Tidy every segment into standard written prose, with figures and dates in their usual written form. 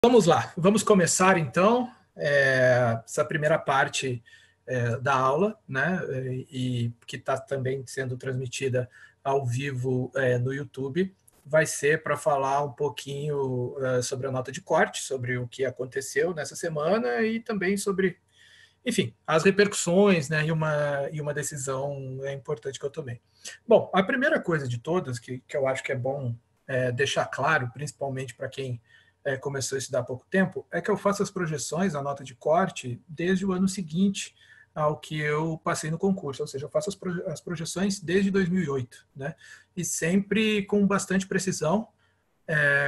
Vamos lá, vamos começar então essa primeira parte da aula, né, e que está também sendo transmitida ao vivo no YouTube, vai ser para falar um pouquinho sobre a nota de corte, sobre o que aconteceu nessa semana e também sobre, enfim, as repercussões, né, e uma decisão importante que eu tomei. Bom, a primeira coisa de todas, que eu acho que é bom deixar claro, principalmente para quem começou a estudar há pouco tempo, é que eu faço as projeções, a nota de corte, desde o ano seguinte ao que eu passei no concurso, ou seja, eu faço as projeções desde 2008, né? E sempre com bastante precisão,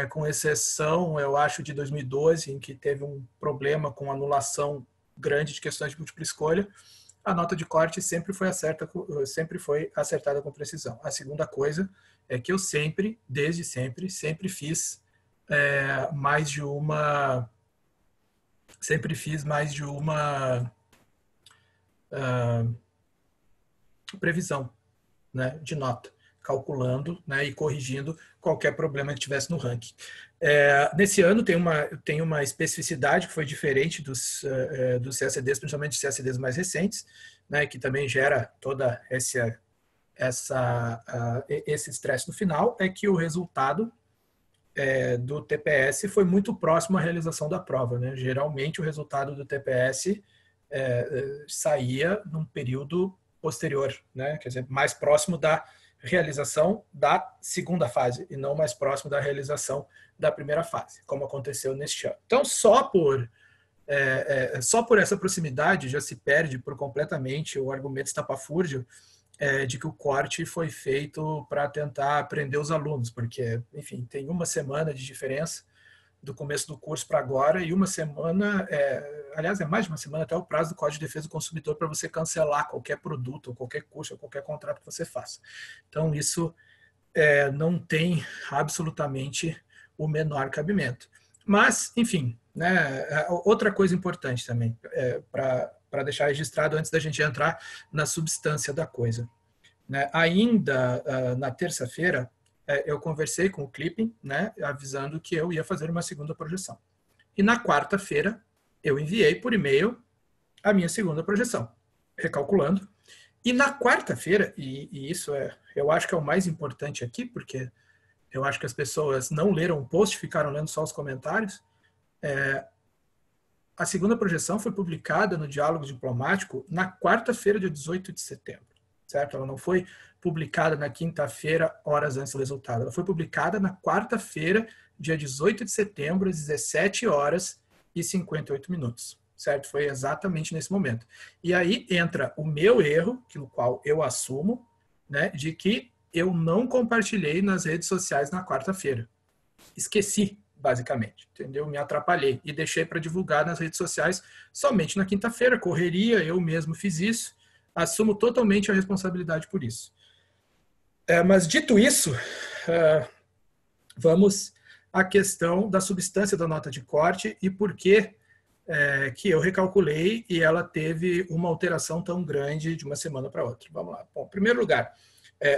com exceção, eu acho, de 2012, em que teve um problema com anulação grande de questões de múltipla escolha, a nota de corte sempre foi acertada com precisão. A segunda coisa é que eu sempre, desde sempre, mais de uma previsão, né, de nota, calculando, né, e corrigindo qualquer problema que tivesse no ranking. Nesse ano tem uma especificidade que foi diferente dos CACDs, principalmente os CACDs mais recentes, né, que também gera toda esse estresse no final, é que o resultado do TPS foi muito próximo à realização da prova, né? Geralmente o resultado do TPS saía num período posterior, né? Quer dizer, mais próximo da realização da segunda fase e não mais próximo da realização da primeira fase, como aconteceu neste ano. Então, só por essa proximidade já se perde por completamente o argumento estapafúrdio de que o corte foi feito para tentar prender os alunos, porque, enfim, tem uma semana de diferença do começo do curso para agora e uma semana, aliás, é mais de uma semana até o prazo do Código de Defesa do Consumidor para você cancelar qualquer produto, ou qualquer curso, ou qualquer contrato que você faça. Então, isso não tem absolutamente o menor cabimento. Mas, enfim, né, outra coisa importante também, para deixar registrado antes da gente entrar na substância da coisa. Né? Ainda na terça-feira, eu conversei com o Clipping, né, avisando que eu ia fazer uma segunda projeção. E na quarta-feira, eu enviei por e-mail a minha segunda projeção, recalculando. E na quarta-feira, e isso eu acho que é o mais importante aqui, porque eu acho que as pessoas não leram o post, ficaram lendo só os comentários, a segunda projeção foi publicada no Diálogo Diplomático na quarta-feira, dia 18 de setembro. Certo? Ela não foi publicada na quinta-feira, horas antes do resultado. Ela foi publicada na quarta-feira, dia 18 de setembro, às 17 horas e 58 minutos. Certo? Foi exatamente nesse momento. E aí entra o meu erro, no qual eu assumo, né, de que eu não compartilhei nas redes sociais na quarta-feira. Esqueci, basicamente, entendeu? Me atrapalhei e deixei para divulgar nas redes sociais somente na quinta-feira. Correria, eu mesmo fiz isso. Assumo totalmente a responsabilidade por isso. Mas dito isso, vamos à questão da substância da nota de corte e por que eu recalculei e ela teve uma alteração tão grande de uma semana para outra. Vamos lá. Bom, em primeiro lugar,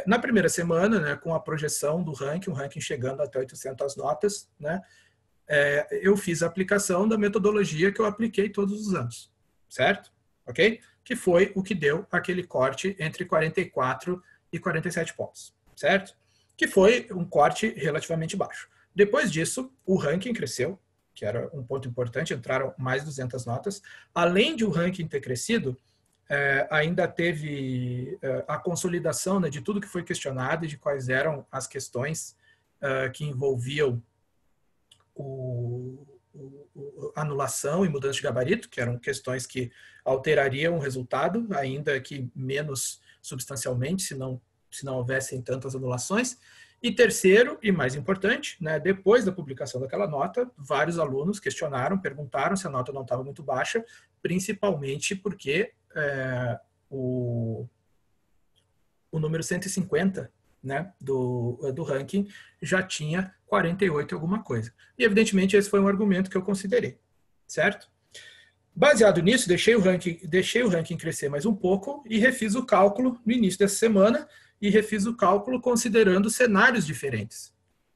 na primeira semana, né, com a projeção do ranking, o ranking chegando até 800 notas, né, eu fiz a aplicação da metodologia que eu apliquei todos os anos, certo? Ok? Que foi o que deu aquele corte entre 44 e 47 pontos, certo? Que foi um corte relativamente baixo. Depois disso, o ranking cresceu, que era um ponto importante, entraram mais 200 notas. Além de o ranking ter crescido, ainda teve a consolidação, né, de tudo que foi questionado e de quais eram as questões que envolviam anulação e mudança de gabarito, que eram questões que alterariam o resultado, ainda que menos substancialmente, se não houvessem tantas anulações. E terceiro, e mais importante, né, depois da publicação daquela nota, vários alunos questionaram, perguntaram se a nota não estava muito baixa, principalmente porque o número 150, né, do ranking já tinha 48 alguma coisa. E, evidentemente, esse foi um argumento que eu considerei, certo? Baseado nisso, deixei o ranking crescer mais um pouco e refiz o cálculo no início dessa semana e refiz o cálculo considerando cenários diferentes.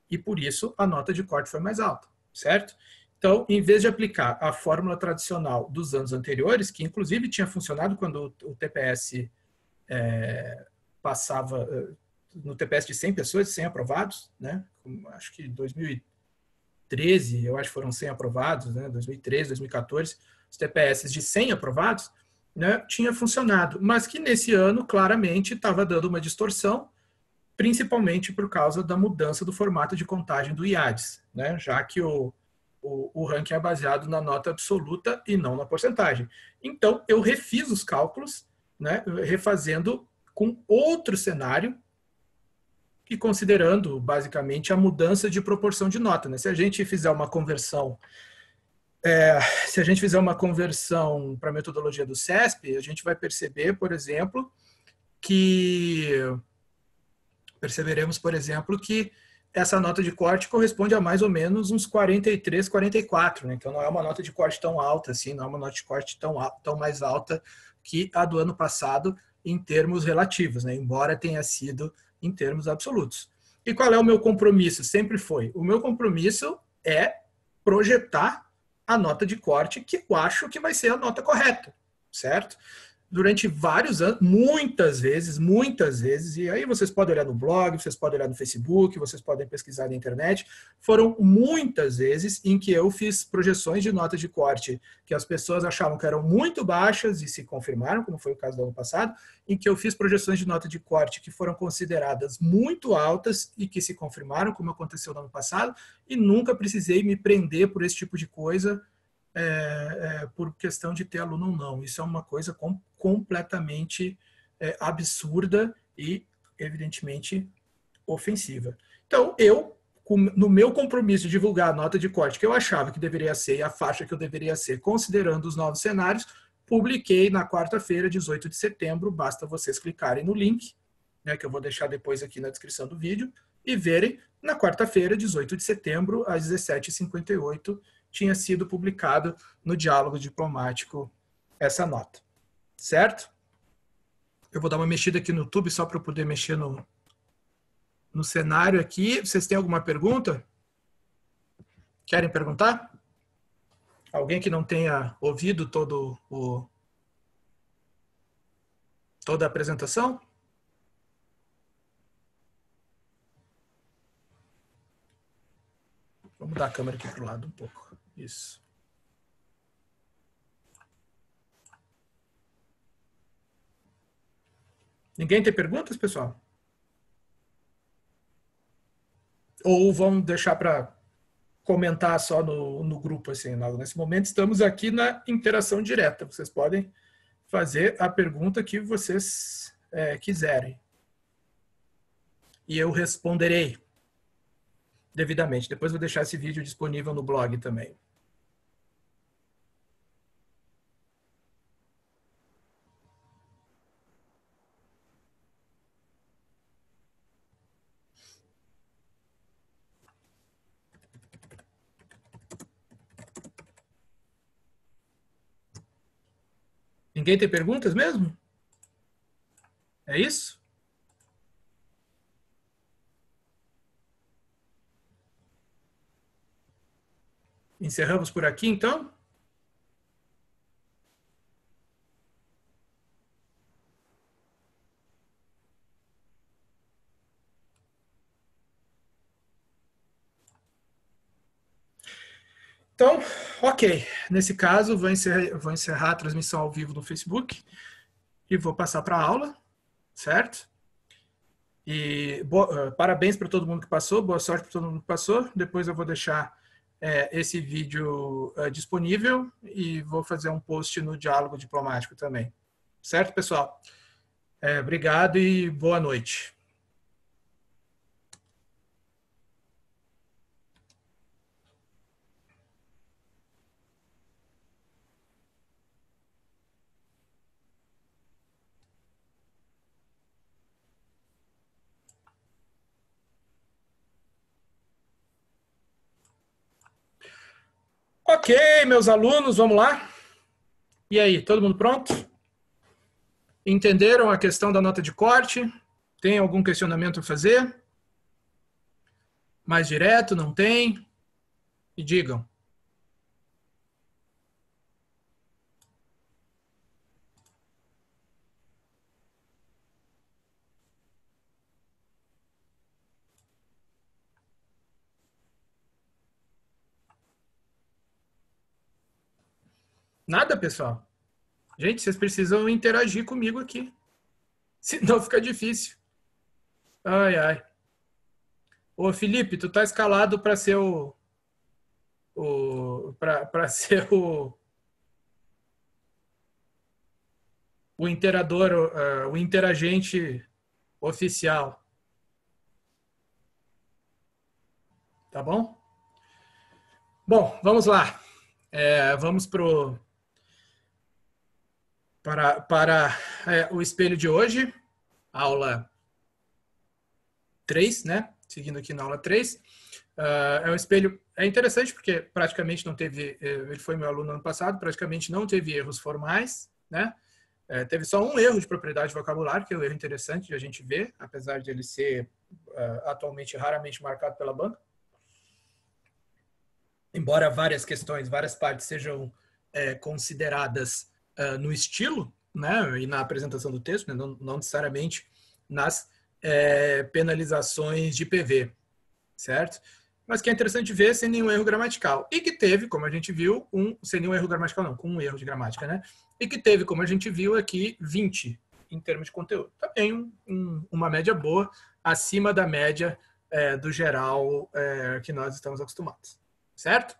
E, por isso, a nota de corte foi mais alta, certo? Então, em vez de aplicar a fórmula tradicional dos anos anteriores, que inclusive tinha funcionado quando o TPS passava no TPS de 100 pessoas, 100 aprovados, né? Acho que 2013, eu acho que foram 100 aprovados, né? 2013, 2014, os TPS de 100 aprovados, né? Tinha funcionado, mas que nesse ano claramente estava dando uma distorção, principalmente por causa da mudança do formato de contagem do IADES, né? Já que o ranking é baseado na nota absoluta e não na porcentagem. Então, eu refiz os cálculos, né? Refazendo com outro cenário e considerando, basicamente, a mudança de proporção de nota, né? Se a gente fizer uma conversão para a metodologia do CESP, a gente vai perceber, por exemplo, perceberemos, por exemplo, que essa nota de corte corresponde a mais ou menos uns 43, 44, né? Então não é uma nota de corte tão alta assim, não é uma nota de corte tão mais alta que a do ano passado em termos relativos, né? Embora tenha sido em termos absolutos. E qual é o meu compromisso? Sempre foi. O meu compromisso é projetar a nota de corte que eu acho que vai ser a nota correta, certo? Durante vários anos, muitas vezes, e aí vocês podem olhar no blog, vocês podem olhar no Facebook, vocês podem pesquisar na internet, foram muitas vezes em que eu fiz projeções de nota de corte que as pessoas achavam que eram muito baixas e se confirmaram, como foi o caso do ano passado, em que eu fiz projeções de nota de corte que foram consideradas muito altas e que se confirmaram, como aconteceu no ano passado, e nunca precisei me prender por esse tipo de coisa, por questão de ter aluno ou não. Isso é uma coisa completamente absurda e, evidentemente, ofensiva. Então, no meu compromisso de divulgar a nota de corte que eu achava que deveria ser e a faixa que eu deveria ser, considerando os novos cenários, publiquei na quarta-feira, 18 de setembro, basta vocês clicarem no link, né, que eu vou deixar depois aqui na descrição do vídeo, e verem, na quarta-feira, 18 de setembro, às 17h58, tinha sido publicado no Diálogo Diplomático essa nota. Certo? Eu vou dar uma mexida aqui no YouTube só para eu poder mexer no cenário aqui. Vocês têm alguma pergunta? Querem perguntar? Alguém que não tenha ouvido toda a apresentação? Vamos mudar a câmera aqui para o lado um pouco. Isso. Ninguém tem perguntas, pessoal? Ou vão deixar para comentar só no grupo, assim, nesse momento estamos aqui na interação direta. Vocês podem fazer a pergunta que vocês quiserem. E eu responderei devidamente. Depois vou deixar esse vídeo disponível no blog também. Ninguém tem perguntas mesmo? É isso? Encerramos por aqui, então? Então, ok. Nesse caso, vou encerrar a transmissão ao vivo no Facebook e vou passar para a aula, certo? E parabéns para todo mundo que passou, boa sorte para todo mundo que passou. Depois eu vou deixar esse vídeo disponível e vou fazer um post no Diálogo Diplomático também. Certo, pessoal? Obrigado e boa noite. Ok, meus alunos, vamos lá? E aí, todo mundo pronto? Entenderam a questão da nota de corte? Tem algum questionamento a fazer? Mais direto? Não tem? E digam. Nada, pessoal. Gente, vocês precisam interagir comigo aqui. Senão fica difícil. Ai, ai. Ô, Felipe, tu tá escalado para ser para ser o interador, o interagente oficial. Tá bom? Bom, vamos lá. Vamos para o espelho de hoje, aula 3, né? Seguindo aqui na aula 3. É um espelho, é interessante porque praticamente não teve, ele foi meu aluno ano passado, praticamente não teve erros formais, né? Teve só um erro de propriedade de vocabulário, que é um erro interessante de a gente ver, apesar de ele ser atualmente raramente marcado pela banca. Embora várias questões, várias partes sejam consideradas no estilo, né, e na apresentação do texto, né, não necessariamente nas penalizações de PV, certo? Mas que é interessante ver sem nenhum erro gramatical. E que teve, como a gente viu, sem nenhum erro gramatical não, com um erro de gramática, né? E que teve, como a gente viu aqui, 20 em termos de conteúdo. Também uma média boa, acima da média do geral que nós estamos acostumados. Certo?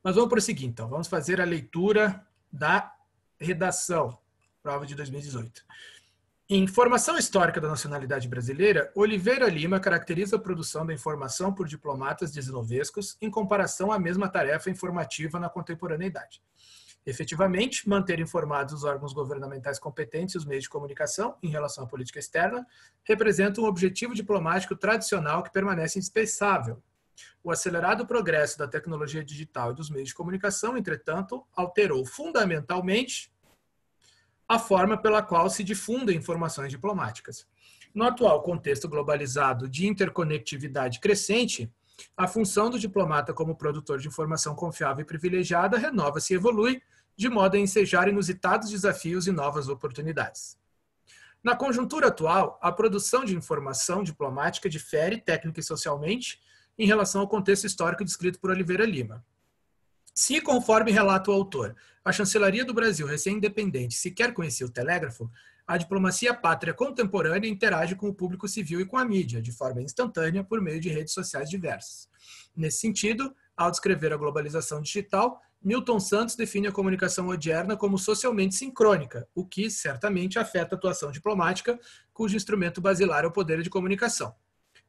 Mas vamos prosseguir, então. Vamos fazer a leitura da redação, prova de 2018. Em Formação Histórica da Nacionalidade Brasileira, Oliveira Lima caracteriza a produção da informação por diplomatas desenovescos em comparação à mesma tarefa informativa na contemporaneidade. Efetivamente, manter informados os órgãos governamentais competentes e os meios de comunicação em relação à política externa representa um objetivo diplomático tradicional que permanece indispensável. O acelerado progresso da tecnologia digital e dos meios de comunicação, entretanto, alterou fundamentalmente a forma pela qual se difundem informações diplomáticas. No atual contexto globalizado de interconectividade crescente, a função do diplomata como produtor de informação confiável e privilegiada renova-se e evolui, de modo a ensejar inusitados desafios e novas oportunidades. Na conjuntura atual, a produção de informação diplomática difere técnica e socialmente em relação ao contexto histórico descrito por Oliveira Lima. Se, conforme relata o autor, a chancelaria do Brasil recém-independente sequer conhecia o telégrafo, a diplomacia pátria contemporânea interage com o público civil e com a mídia, de forma instantânea, por meio de redes sociais diversas. Nesse sentido, ao descrever a globalização digital, Milton Santos define a comunicação moderna como socialmente sincrônica, o que certamente afeta a atuação diplomática, cujo instrumento basilar é o poder de comunicação.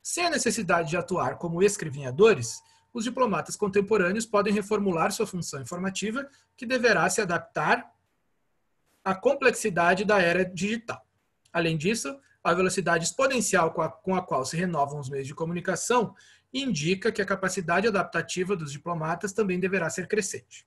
Sem a necessidade de atuar como escrevinhadores, os diplomatas contemporâneos podem reformular sua função informativa, que deverá se adaptar à complexidade da era digital. Além disso, a velocidade exponencial com a qual se renovam os meios de comunicação indica que a capacidade adaptativa dos diplomatas também deverá ser crescente.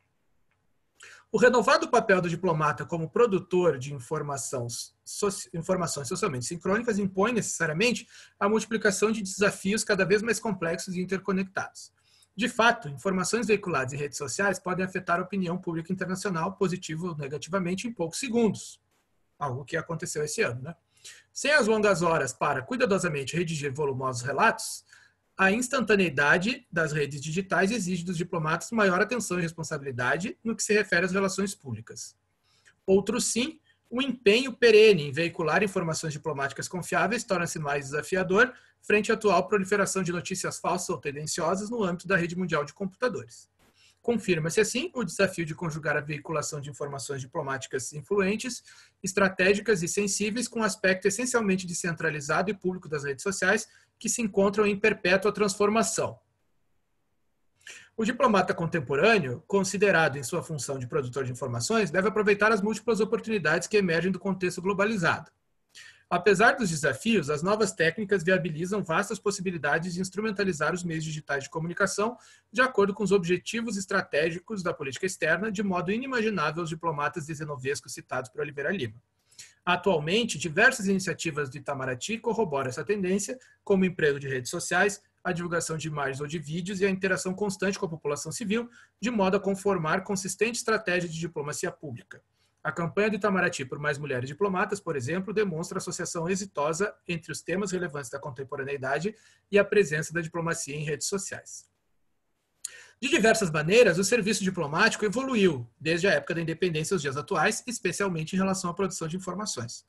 O renovado papel do diplomata como produtor de informações socialmente sincrônicas impõe necessariamente a multiplicação de desafios cada vez mais complexos e interconectados. De fato, informações veiculadas em redes sociais podem afetar a opinião pública internacional, positivo ou negativamente, em poucos segundos. Algo que aconteceu esse ano, né? Sem as longas horas para cuidadosamente redigir volumosos relatos, a instantaneidade das redes digitais exige dos diplomatas maior atenção e responsabilidade no que se refere às relações públicas. Outro sim, o empenho perene em veicular informações diplomáticas confiáveis torna-se mais desafiador frente à atual proliferação de notícias falsas ou tendenciosas no âmbito da rede mundial de computadores. Confirma-se, assim, o desafio de conjugar a veiculação de informações diplomáticas influentes, estratégicas e sensíveis com um aspecto essencialmente descentralizado e público das redes sociais que se encontram em perpétua transformação. O diplomata contemporâneo, considerado em sua função de produtor de informações, deve aproveitar as múltiplas oportunidades que emergem do contexto globalizado. Apesar dos desafios, as novas técnicas viabilizam vastas possibilidades de instrumentalizar os meios digitais de comunicação de acordo com os objetivos estratégicos da política externa, de modo inimaginável aos diplomatas desenovescos citados por Oliveira Lima. Atualmente, diversas iniciativas do Itamaraty corroboram essa tendência, como o emprego de redes sociais, a divulgação de imagens ou de vídeos e a interação constante com a população civil, de modo a conformar consistente estratégia de diplomacia pública. A campanha do Itamaraty por mais mulheres diplomatas, por exemplo, demonstra a associação exitosa entre os temas relevantes da contemporaneidade e a presença da diplomacia em redes sociais. De diversas maneiras, o serviço diplomático evoluiu desde a época da independência aos dias atuais, especialmente em relação à produção de informações.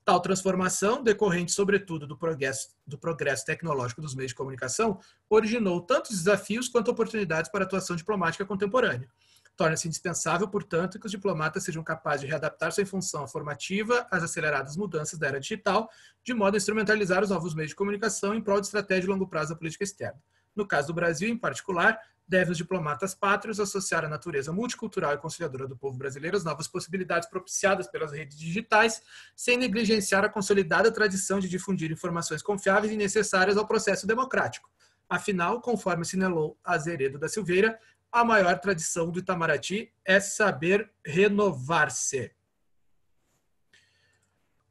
Tal transformação, decorrente sobretudo do progresso tecnológico dos meios de comunicação, originou tantos desafios quanto oportunidades para a atuação diplomática contemporânea. Torna-se indispensável, portanto, que os diplomatas sejam capazes de readaptar-se em função formativa às aceleradas mudanças da era digital, de modo a instrumentalizar os novos meios de comunicação em prol de estratégia de longo prazo da política externa. No caso do Brasil, em particular, devem os diplomatas pátrios associar a natureza multicultural e conciliadora do povo brasileiro às novas possibilidades propiciadas pelas redes digitais, sem negligenciar a consolidada tradição de difundir informações confiáveis e necessárias ao processo democrático. Afinal, conforme assinalou Azeredo da Silveira, a maior tradição do Itamaraty é saber renovar-se.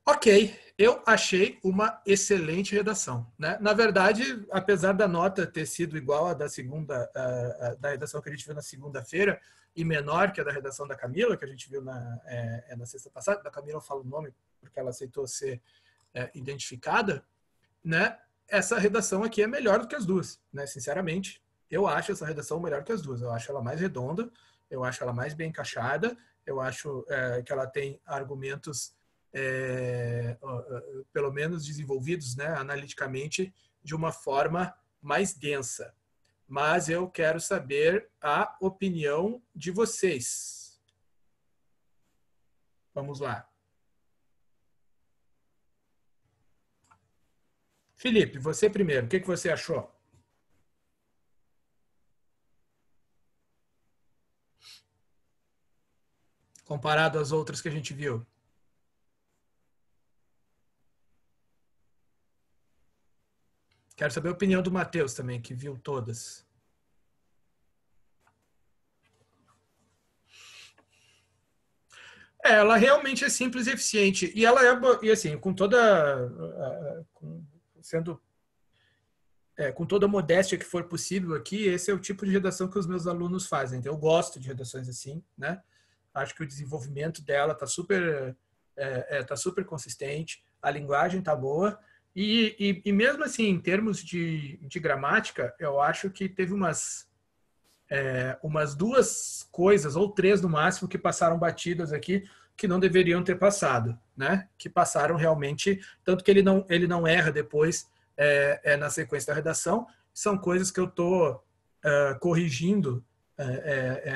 Ok, eu achei uma excelente redação, né? Na verdade, apesar da nota ter sido igual à da segunda, da redação que a gente viu na segunda-feira, e menor que a da redação da Camila, que a gente viu na sexta passada, da Camila eu falo o nome porque ela aceitou ser identificada, né? Essa redação aqui é melhor do que as duas, né? Sinceramente, eu acho essa redação melhor que as duas. Eu acho ela mais redonda, eu acho ela mais bem encaixada, eu acho que ela tem argumentos pelo menos desenvolvidos, né, analiticamente, de uma forma mais densa. Mas eu quero saber a opinião de vocês. Vamos lá. Felipe, você primeiro. O que você achou? Comparado às outras que a gente viu. Quero saber a opinião do Matheus também, que viu todas. Ela realmente é simples e eficiente. E ela e assim, com toda com toda a modéstia que for possível aqui, esse é o tipo de redação que os meus alunos fazem. Então, eu gosto de redações assim, né? Acho que o desenvolvimento dela tá super consistente, a linguagem tá boa. E mesmo assim, em termos de gramática, eu acho que teve umas duas coisas, ou três no máximo, que passaram batidas aqui, que não deveriam ter passado, né? Que passaram realmente, tanto que ele não erra depois na sequência da redação. São coisas que eu estou corrigindo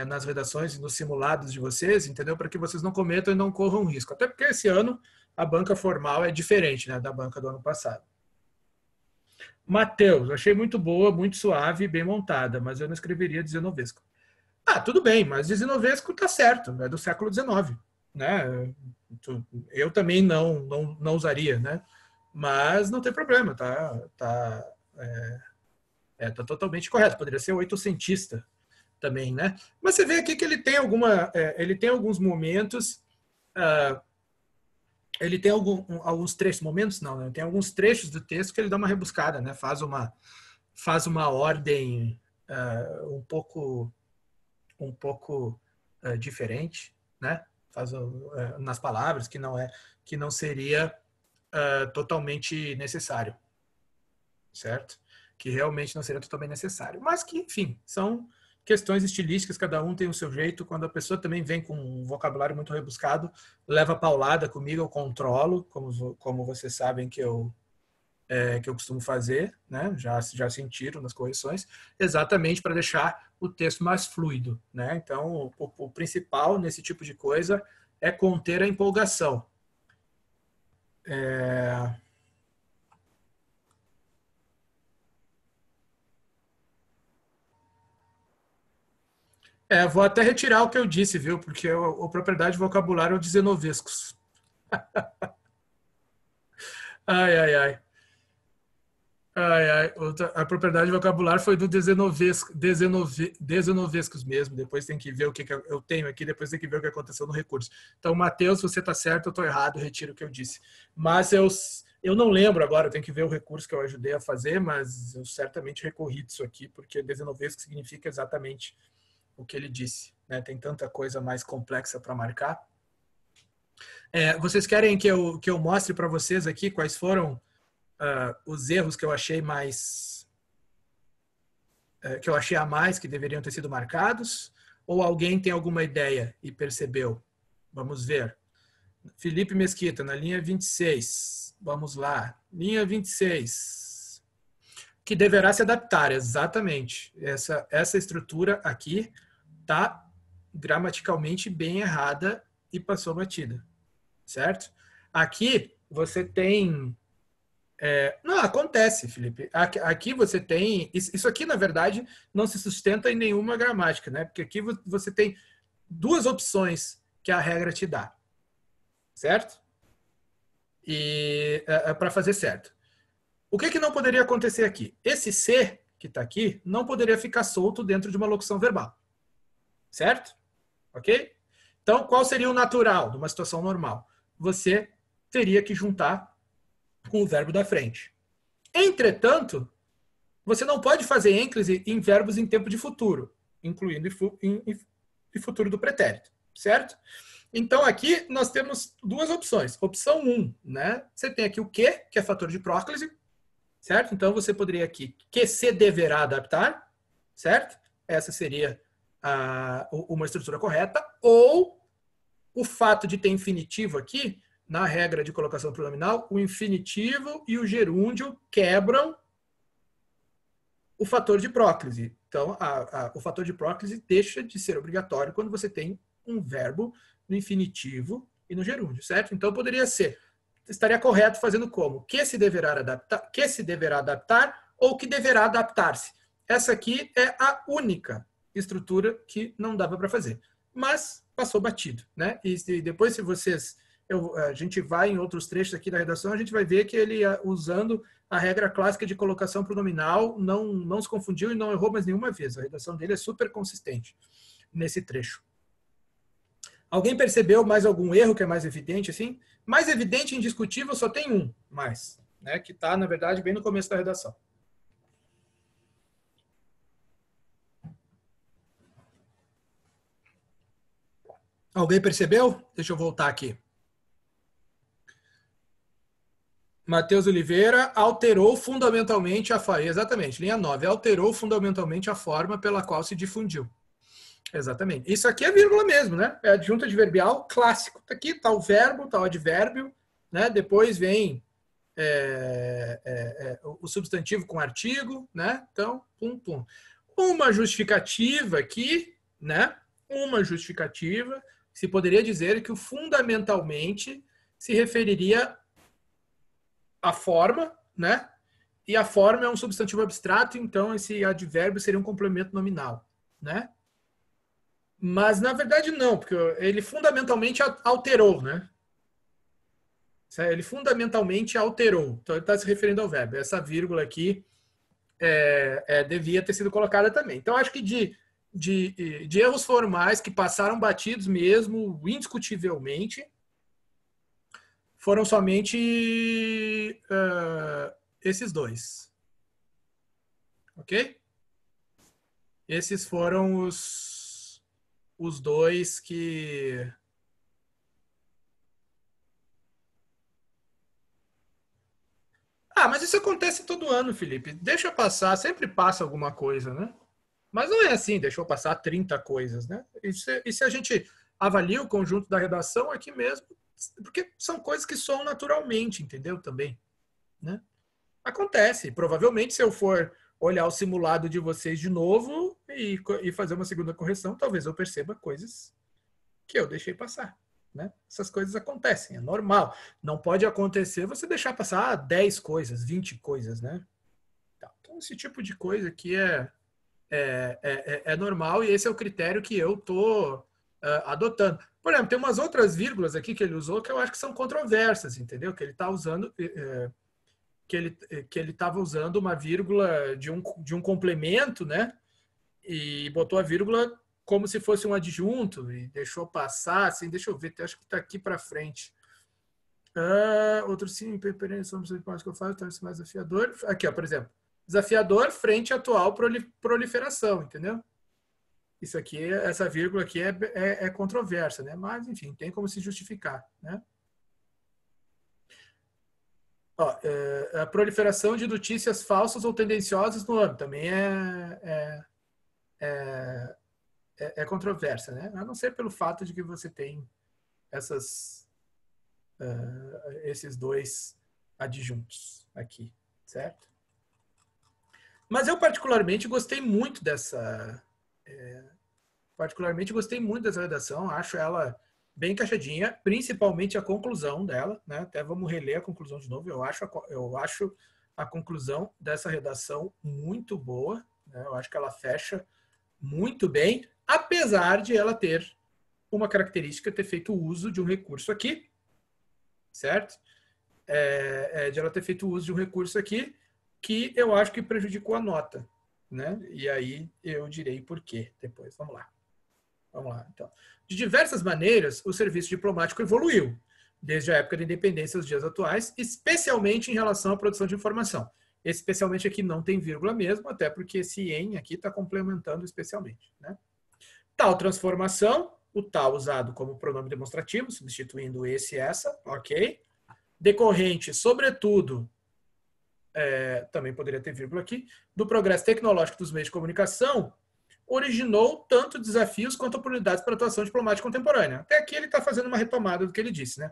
nas redações e nos simulados de vocês, entendeu? Para que vocês não cometam e não corram risco. Até porque esse ano a banca formal é diferente, né, da banca do ano passado. Matheus, achei muito boa, muito suave e bem montada, mas eu não escreveria Dezenovesco. Ah, tudo bem, mas Dezenovesco tá certo, é do século XIX, né? Eu também não usaria, né? Mas não tem problema, tá totalmente correto. Poderia ser oitocentista também, né? Mas você vê aqui que ele tem alguns momentos, ele tem alguns trechos, momentos não, né? Tem alguns trechos do texto que ele dá uma rebuscada, né? Faz uma ordem um pouco diferente, né? Faz nas palavras que não seria totalmente necessário, certo? Que realmente não seria totalmente necessário, mas que, enfim, são questões estilísticas, cada um tem o seu jeito. Quando a pessoa também vem com um vocabulário muito rebuscado, leva paulada comigo, eu controlo, como vocês sabem que eu costumo fazer, né? Já sentiram nas correções, exatamente para deixar o texto mais fluido, né? Então, o principal nesse tipo de coisa é conter a empolgação. Vou até retirar o que eu disse, viu? Porque a propriedade de vocabulário é o dezenovescos. Ai, ai, ai. Ai, ai. A propriedade de vocabulário foi do dezenovescos mesmo. Depois tem que ver o que eu tenho aqui, depois tem que ver o que aconteceu no recurso. Então, Matheus, você está certo, eu estou errado, eu retiro o que eu disse. Mas eu não lembro agora, eu tenho que ver o recurso que eu ajudei a fazer, mas eu certamente recorri disso aqui, porque dezenovesco significa exatamente o que ele disse, né? Tem tanta coisa mais complexa para marcar. Vocês querem que eu mostre para vocês aqui quais foram os erros que eu achei mais que eu achei a mais que deveriam ter sido marcados? Ou alguém tem alguma ideia e percebeu? Vamos ver. Felipe Mesquita, na linha 26. Vamos lá. Linha 26. Que deverá se adaptar, exatamente. Essa estrutura aqui está gramaticalmente bem errada e passou batida. Certo? Aqui você tem... não, acontece, Felipe. Aqui você tem... Isso aqui, na verdade, não se sustenta em nenhuma gramática, né? Porque aqui você tem duas opções que a regra te dá. Certo? E para fazer certo. O que não poderia acontecer aqui? Esse C que está aqui não poderia ficar solto dentro de uma locução verbal. Certo? Ok? Então, qual seria o natural de uma situação normal? Você teria que juntar com o verbo da frente. Entretanto, você não pode fazer ênclise em verbos em tempo de futuro, incluindo em futuro do pretérito. Certo? Então, aqui nós temos duas opções. Opção 1, né? Você tem aqui o que é fator de próclise, certo? Então, você poderia aqui, que se deverá adaptar, certo? Essa seria uma estrutura correta. Ou o fato de ter infinitivo aqui, na regra de colocação pronominal, o infinitivo e o gerúndio quebram o fator de próclise. Então, o fator de próclise deixa de ser obrigatório quando você tem um verbo no infinitivo e no gerúndio, certo? Então, poderia ser, estaria correto fazendo como? Que se deverá adaptar ou que deverá adaptar-se. Essa aqui é a única estrutura que não dava para fazer. Mas passou batido, né? E depois, se vocês... a gente vai em outros trechos aqui da redação, a gente vai ver que ele, usando a regra clássica de colocação pronominal, não se confundiu e não errou mais nenhuma vez. A redação dele é super consistente nesse trecho. Alguém percebeu mais algum erro que é mais evidente, assim? Mais evidente e indiscutível só tem um mais, né? Que está, na verdade, bem no começo da redação. Alguém percebeu? Deixa eu voltar aqui. Matheus Oliveira alterou fundamentalmente a forma. Exatamente, linha 9. Alterou fundamentalmente a forma pela qual se difundiu. Exatamente. Isso aqui é vírgula mesmo, né? É adjunto adverbial clássico. Tá aqui está o verbo, está o advérbio, né? Depois vem o substantivo com artigo, né? Então, pum, pum. Uma justificativa aqui, né? Uma justificativa, se poderia dizer que o fundamentalmente se referiria à forma, né? E a forma é um substantivo abstrato, então esse advérbio seria um complemento nominal, né? Mas, na verdade, não, porque ele fundamentalmente alterou, né? Ele fundamentalmente alterou. Então, ele está se referindo ao verbo. Essa vírgula aqui devia ter sido colocada também. Então, acho que de erros formais que passaram batidos mesmo, indiscutivelmente, foram somente esses dois. Ok? Esses foram os dois que... mas isso acontece todo ano, Felipe. Deixa passar, sempre passa alguma coisa, né? Mas não é assim, deixou passar 30 coisas, né? E se a gente avalia o conjunto da redação aqui mesmo, porque são coisas que soam naturalmente, entendeu? Também, né? Acontece. Provavelmente, se eu for olhar o simulado de vocês de novo e fazer uma segunda correção, talvez eu perceba coisas que eu deixei passar. Né? Essas coisas acontecem, é normal. Não pode acontecer você deixar passar 10 coisas, 20 coisas, né? Então, esse tipo de coisa aqui é normal e esse é o critério que eu estou adotando. Por exemplo, tem umas outras vírgulas aqui que ele usou que eu acho que são controversas, entendeu? Que ele está usando... que ele estava usando uma vírgula de um complemento, né? E botou a vírgula como se fosse um adjunto e deixou passar, assim, deixa eu ver, acho que está aqui para frente. Outro sim, somos mais que eu faço, torna-se mais desafiador. Aqui, ó, por exemplo, desafiador frente à atual proliferação, entendeu? Isso aqui, essa vírgula aqui é controversa, né? Mas, enfim, tem como se justificar, né? Ó, a proliferação de notícias falsas ou tendenciosas no âmbito também é controversa, né? A não ser pelo fato de que você tem esses dois adjuntos aqui, certo? Mas eu particularmente gostei muito dessa redação, acho ela bem encaixadinha, principalmente a conclusão dela, né? Até vamos reler a conclusão de novo. Eu acho a conclusão dessa redação muito boa, né? Eu acho que ela fecha muito bem, apesar de ela ter uma característica, ter feito uso de um recurso aqui, certo? De ela ter feito uso de um recurso aqui que eu acho que prejudicou a nota, né? E aí eu direi por quê depois. Vamos lá. Então. De diversas maneiras, o serviço diplomático evoluiu, desde a época da independência aos dias atuais, especialmente em relação à produção de informação. Especialmente aqui não tem vírgula mesmo, até porque esse em aqui está complementando especialmente, né? Tal transformação, o tal usado como pronome demonstrativo, substituindo esse e essa, ok? Decorrente, sobretudo, também poderia ter vírgula aqui, do progresso tecnológico dos meios de comunicação, originou tanto desafios quanto oportunidades para a atuação diplomática contemporânea. Até aqui ele está fazendo uma retomada do que ele disse, né?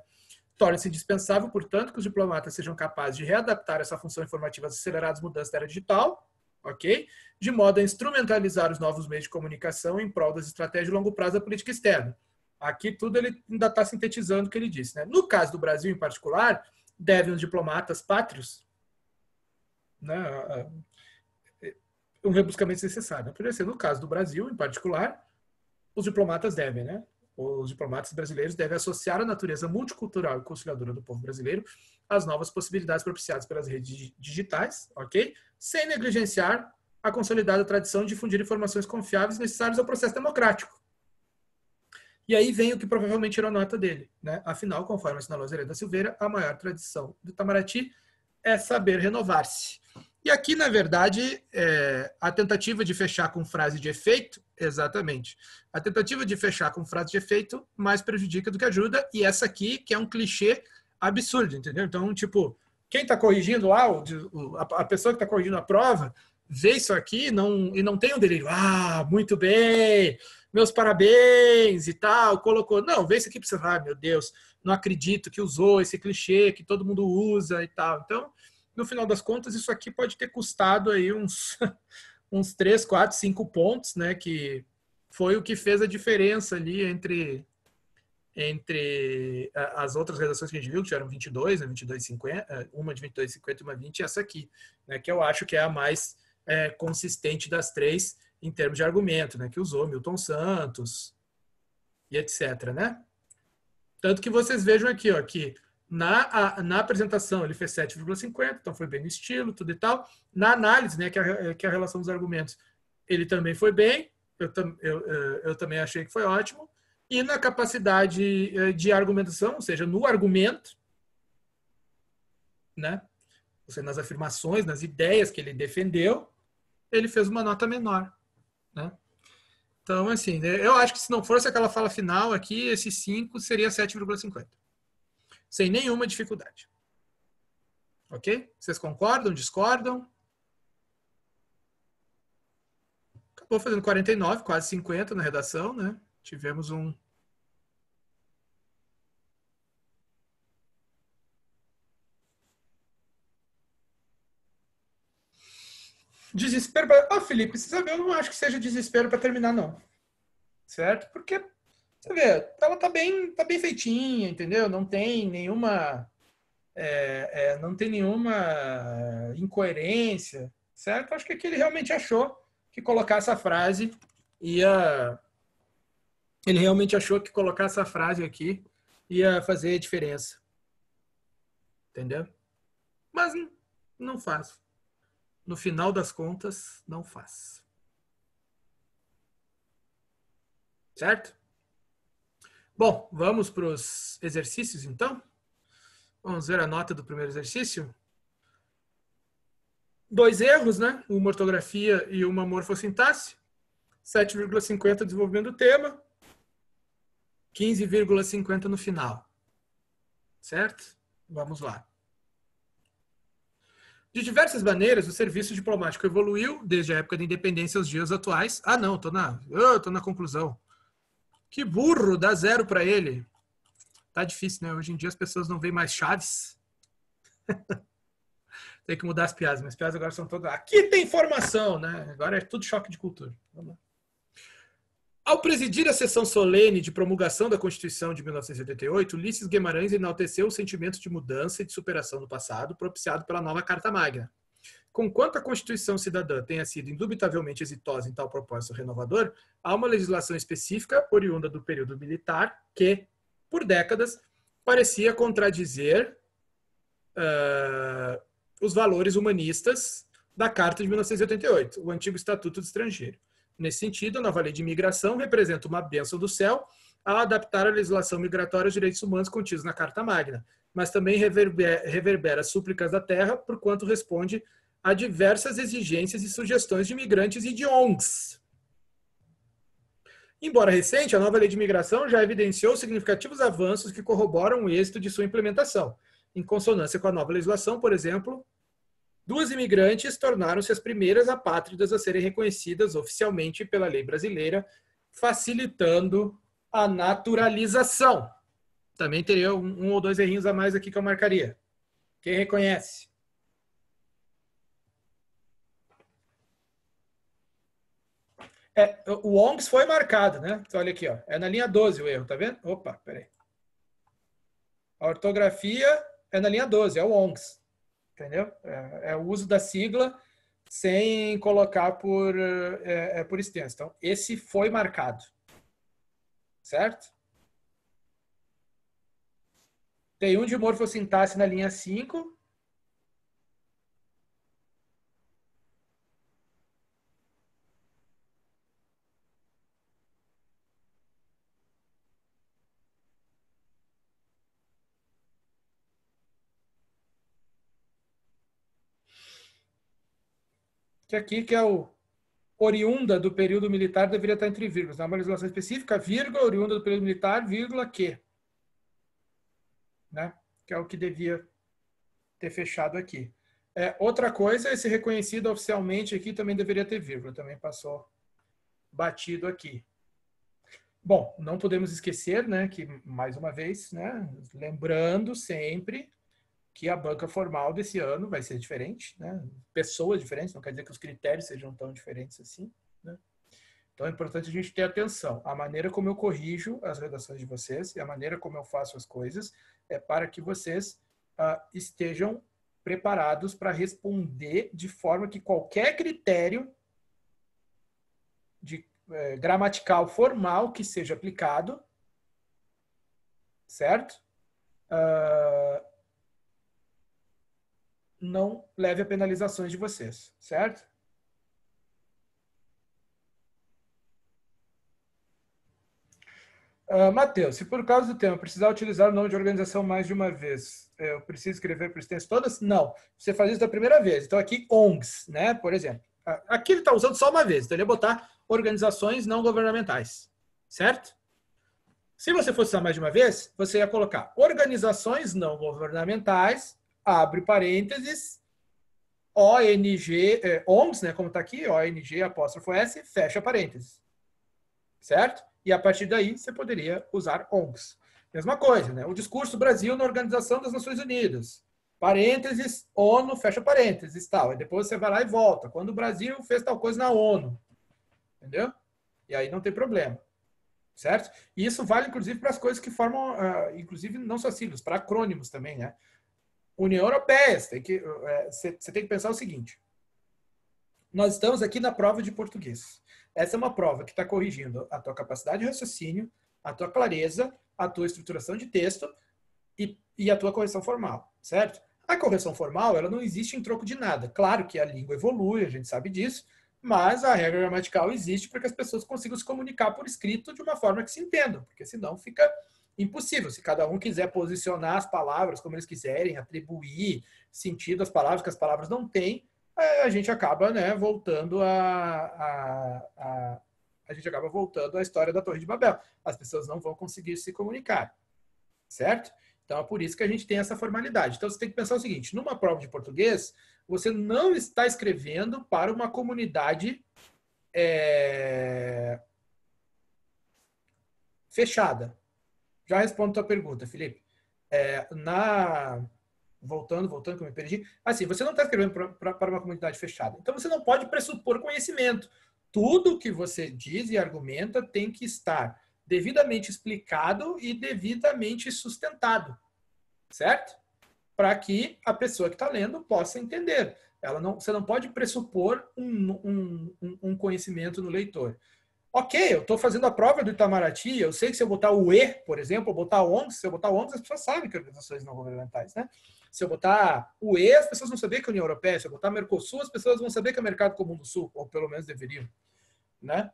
Torna-se indispensável, portanto, que os diplomatas sejam capazes de readaptar essa função informativa às aceleradas mudanças da era digital, ok? De modo a instrumentalizar os novos meios de comunicação em prol das estratégias de longo prazo da política externa. Aqui tudo ele ainda está sintetizando o que ele disse, né? No caso do Brasil, em particular, devem os diplomatas pátrios, né, um rebuscamento necessário. Poderia ser, no caso do Brasil, em particular, os diplomatas devem, né? Os diplomatas brasileiros devem associar a natureza multicultural e conciliadora do povo brasileiro às novas possibilidades propiciadas pelas redes digitais, ok? Sem negligenciar a consolidada tradição de difundir informações confiáveis necessárias ao processo democrático. E aí vem o que provavelmente era a nota dele, né? Afinal, conforme assinalou Zé da Silveira, a maior tradição do Itamaraty é saber renovar-se. E aqui, na verdade, a tentativa de fechar com frase de efeito, exatamente. A tentativa de fechar com frase de efeito mais prejudica do que ajuda, e essa aqui, que é um clichê absurdo, entendeu? Então, tipo, quem está corrigindo lá, a pessoa que está corrigindo a prova, vê isso aqui e não tem um delírio. Ah, muito bem, meus parabéns e tal, colocou. Não, vê isso aqui para você falar, meu Deus, não acredito que usou esse clichê que todo mundo usa e tal. Então, no final das contas, isso aqui pode ter custado aí uns 3, 4, 5 pontos, né? Que foi o que fez a diferença ali entre as outras redações que a gente viu, que eram 22, né, 22,50, uma de 22,50 e uma 20, e essa aqui, né? Que eu acho que é a mais consistente das três em termos de argumento, né? Que usou Milton Santos e etc, né? Tanto que vocês vejam aqui, ó, que na apresentação ele fez 7,50, então foi bem no estilo, tudo e tal. Na análise, né, que é a relação dos argumentos, ele também foi bem, eu também achei que foi ótimo. E na capacidade de argumentação, ou seja, no argumento, né, ou seja, nas afirmações, nas ideias que ele defendeu, ele fez uma nota menor, né? Então, assim, eu acho que se não fosse aquela fala final aqui, esse 5 seria 7,50. Sem nenhuma dificuldade. Ok? Vocês concordam? Discordam? Acabou fazendo 49, quase 50 na redação, né? Tivemos um... Desespero para... Ah, Felipe, você sabe, eu não acho que seja desespero para terminar, não. Certo? Porque, você vê, ela tá bem feitinha, entendeu? Não tem nenhuma... não tem nenhuma incoerência, certo? Acho que aqui ele realmente achou que colocar essa frase ia... Ele realmente achou que colocar essa frase aqui ia fazer diferença. Entendeu? Mas não faz. No final das contas, não faz. Certo? Bom, vamos para os exercícios, então? Vamos ver a nota do primeiro exercício. 2 erros, né? Uma ortografia e uma morfossintaxe. 7,50 desenvolvimento do tema. 15,50 no final. Certo? Vamos lá. De diversas maneiras, o serviço diplomático evoluiu desde a época da independência aos dias atuais. Ah, não, tô na conclusão. Que burro, dá 0 para ele. Tá difícil, né? Hoje em dia as pessoas não veem mais Chaves. Tem que mudar as piadas, mas as piadas agora são todas. Aqui tem informação, né? Agora é tudo choque de cultura. Vamos lá. Ao presidir a sessão solene de promulgação da Constituição de 1988, Ulisses Guimarães enalteceu o sentimento de mudança e de superação do passado propiciado pela nova Carta Magna. Conquanto a Constituição cidadã tenha sido indubitavelmente exitosa em tal propósito renovador, há uma legislação específica, oriunda do período militar, que, por décadas, parecia contradizer os valores humanistas da Carta de 1988, o antigo Estatuto do Estrangeiro. Nesse sentido, a nova lei de imigração representa uma bênção do céu ao adaptar a legislação migratória aos direitos humanos contidos na Carta Magna, mas também reverbera as súplicas da terra, por quanto responde a diversas exigências e sugestões de imigrantes e de ONGs. Embora recente, a nova lei de imigração já evidenciou significativos avanços que corroboram o êxito de sua implementação. Em consonância com a nova legislação, por exemplo, 2 imigrantes tornaram-se as primeiras apátridas a serem reconhecidas oficialmente pela lei brasileira, facilitando a naturalização. Também teria um ou 2 errinhos a mais aqui que eu marcaria. Quem reconhece? O ONGS foi marcado, né? Então, olha aqui, ó. É na linha 12 o erro, tá vendo? Opa, peraí. A ortografia é na linha 12, é o ONGS. Entendeu? É o uso da sigla sem colocar por extenso. Então, esse foi marcado. Certo? Tem um de morfossintaxe na linha 5. Que aqui que é o oriunda do período militar deveria estar entre vírgulas. Na legislação específica, vírgula, oriunda do período militar, vírgula, que. Né? Que é o que devia ter fechado aqui. Outra coisa, esse reconhecido oficialmente aqui também deveria ter vírgula. Também passou batido aqui. Bom, não podemos esquecer, né, que, mais uma vez, né, lembrando sempre que a banca formal desse ano vai ser diferente, né? Pessoas diferentes, não quer dizer que os critérios sejam tão diferentes assim, né? Então é importante a gente ter atenção. A maneira como eu corrijo as redações de vocês e a maneira como eu faço as coisas é para que vocês estejam preparados para responder de forma que qualquer critério de gramatical formal que seja aplicado, certo? Não leve a penalizações de vocês, certo? Matheus, se por causa do tema precisar utilizar o nome de organização mais de uma vez, eu preciso escrever por extenso todas? Não. Você faz isso da primeira vez. Então aqui ONGs, né? Por exemplo. Aqui ele está usando só uma vez. Então ele ia botar organizações não governamentais, certo? Se você fosse usar mais de uma vez, você ia colocar organizações não governamentais, abre parênteses, ONG, ONGs, né? Como está aqui, ONG, apóstrofo S, fecha parênteses, certo? E a partir daí você poderia usar ONGs. Mesma coisa, né? O discurso Brasil na Organização das Nações Unidas. Parênteses, ONU, fecha parênteses, tal. E depois você vai lá e volta. Quando o Brasil fez tal coisa na ONU. Entendeu? E aí não tem problema. Certo? E isso vale, inclusive, para as coisas que formam, inclusive, não só siglas, para acrônimos também, né? União Europeia, você tem que pensar o seguinte. Nós estamos aqui na prova de português. Essa é uma prova que está corrigindo a tua capacidade de raciocínio, a tua clareza, a tua estruturação de texto e a tua correção formal, certo? A correção formal, ela não existe em troco de nada. Claro que a língua evolui, a gente sabe disso, mas a regra gramatical existe para que as pessoas consigam se comunicar por escrito de uma forma que se entendam, porque senão fica impossível. Se cada um quiser posicionar as palavras como eles quiserem, atribuir sentido às palavras que as palavras não têm, a gente acaba, né, voltando a gente acaba voltando à história da Torre de Babel. As pessoas não vão conseguir se comunicar, certo? Então, é por isso que a gente tem essa formalidade. Então, você tem que pensar o seguinte, numa prova de português, você não está escrevendo para uma comunidade fechada. Já respondo a tua pergunta, Felipe. Voltando que eu me perdi. Assim, você não está escrevendo para uma comunidade fechada. Então, você não pode pressupor conhecimento. Tudo que você diz e argumenta tem que estar devidamente explicado e devidamente sustentado, certo? Para que a pessoa que está lendo possa entender. Você não pode pressupor um conhecimento no leitor. Ok, eu estou fazendo a prova do Itamaraty, eu sei que se eu botar o E, por exemplo, ou botar ONGs, se eu botar ONGs, as pessoas sabem que é organizações não governamentais, né? Se eu botar o E, as pessoas vão saber que é a União Europeia. Se eu botar Mercosul, as pessoas vão saber que é o Mercado Comum do Sul, ou pelo menos deveriam, né?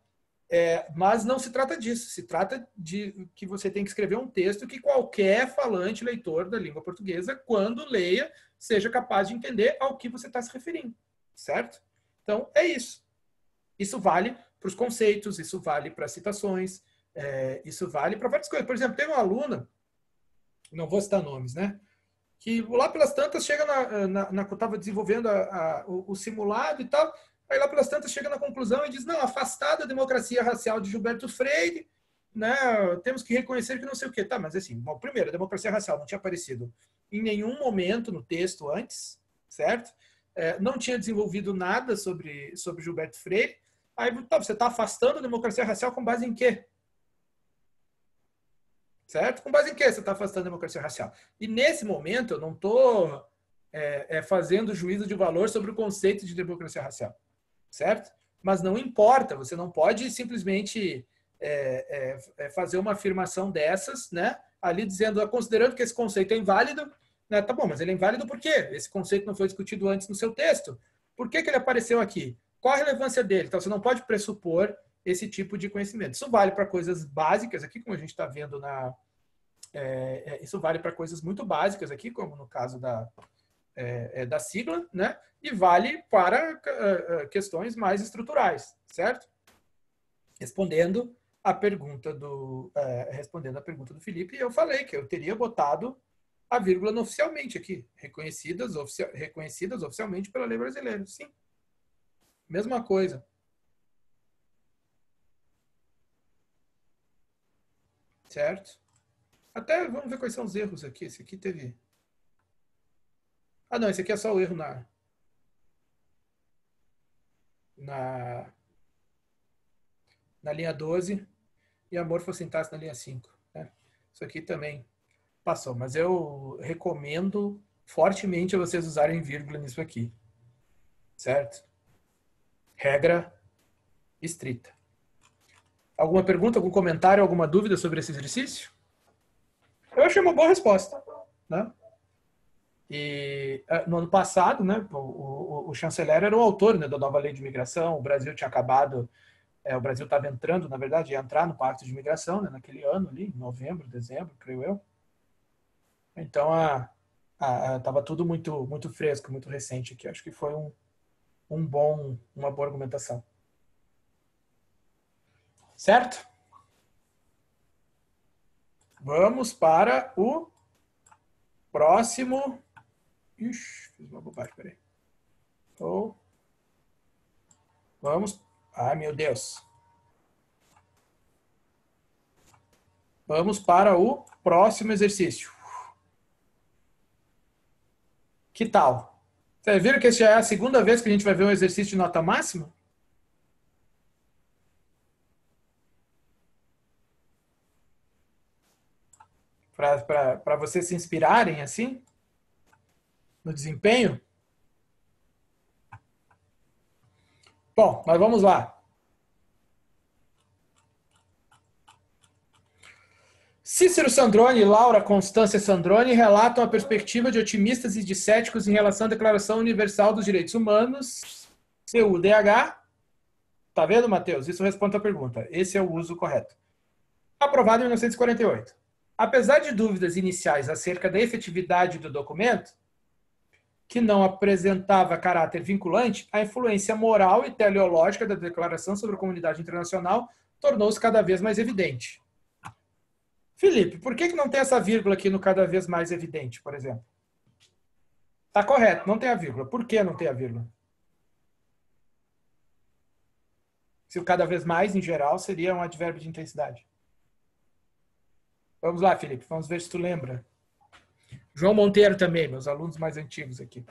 Mas não se trata disso. Se trata de que você tem que escrever um texto que qualquer falante, leitor da língua portuguesa, quando leia, seja capaz de entender ao que você está se referindo, certo? Então, é isso. Isso vale para os conceitos, isso vale para citações, isso vale para várias coisas. Por exemplo, tem uma aluna, não vou citar nomes, né? Que lá pelas tantas chega eu estava desenvolvendo o simulado e tal, aí lá pelas tantas chega na conclusão e diz, não, afastada a democracia racial de Gilberto Freire, né, temos que reconhecer que não sei o quê. Tá, mas assim, bom, primeiro, a democracia racial não tinha aparecido em nenhum momento no texto antes, certo? Não tinha desenvolvido nada sobre Gilberto Freire. Aí tá, você está afastando a democracia racial com base em quê? Certo? Com base em que você está afastando a democracia racial? E nesse momento eu não estou fazendo juízo de valor sobre o conceito de democracia racial, certo? Mas não importa, você não pode simplesmente fazer uma afirmação dessas, né? Ali dizendo, considerando que esse conceito é inválido, né? Tá bom, mas ele é inválido por quê? Esse conceito não foi discutido antes no seu texto. Por que ele apareceu aqui? Qual a relevância dele? Então você não pode pressupor esse tipo de conhecimento. Isso vale para coisas básicas aqui, como a gente está vendo isso vale para coisas muito básicas aqui, como no caso da sigla, né? E vale para questões mais estruturais, certo? Respondendo a pergunta do Felipe, eu falei que eu teria botado a vírgula no oficialmente aqui, reconhecidas oficialmente pela lei brasileira. Sim. Mesma coisa. Certo? Até vamos ver quais são os erros aqui. Esse aqui teve... Ah, não, esse aqui é só o erro na linha 12 e a morfossintaxe na linha 5. Né? Isso aqui também passou, mas eu recomendo fortemente a vocês usarem vírgula nisso aqui. Certo? Regra estrita. Alguma pergunta, algum comentário, alguma dúvida sobre esse exercício? Eu achei uma boa resposta, né? E no ano passado, né, o chanceler era o autor, né, da nova lei de imigração. O Brasil tinha acabado, o Brasil estava entrando, na verdade, ia entrar no Pacto de Imigração, né, naquele ano ali, em novembro, dezembro, creio eu. Então, estava tudo muito, muito fresco, muito recente aqui. Acho que foi uma boa argumentação. Certo? Vamos para o próximo. Ixi, fiz uma bobagem, peraí. Vamos. Ai, meu Deus. Vamos para o próximo exercício. Que tal? Vocês viram que essa já é a segunda vez que a gente vai ver um exercício de nota máxima? Para vocês se inspirarem assim no desempenho? Bom, mas vamos lá. Cícero Sandroni e Laura Constância Sandroni relatam a perspectiva de otimistas e de céticos em relação à Declaração Universal dos Direitos Humanos, CUDH. Tá vendo, Matheus? Isso responde a pergunta. Esse é o uso correto. Aprovado em 1948. Apesar de dúvidas iniciais acerca da efetividade do documento, que não apresentava caráter vinculante, a influência moral e teleológica da Declaração sobre a Comunidade Internacional tornou-se cada vez mais evidente. Felipe, por que não tem essa vírgula aqui no cada vez mais evidente, por exemplo? Tá correto, não tem a vírgula. Por que não tem a vírgula? Se o cada vez mais, em geral, seria um advérbio de intensidade. Vamos lá, Felipe, vamos ver se tu lembra. João Monteiro também, meus alunos mais antigos aqui.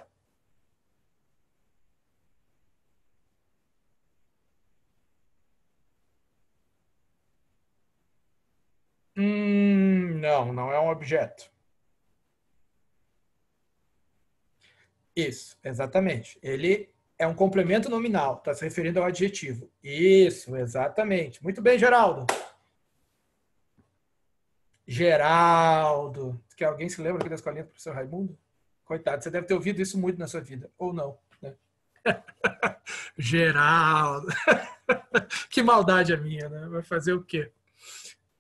Não é um objeto. Isso, exatamente. Ele é um complemento nominal, está se referindo ao adjetivo. Isso, exatamente. Muito bem, Geraldo. Geraldo. Que alguém se lembra aqui da escolinha do professor Raimundo? Coitado, você deve ter ouvido isso muito na sua vida, ou não, né? Geraldo. Que maldade a minha, né? Vai fazer o quê?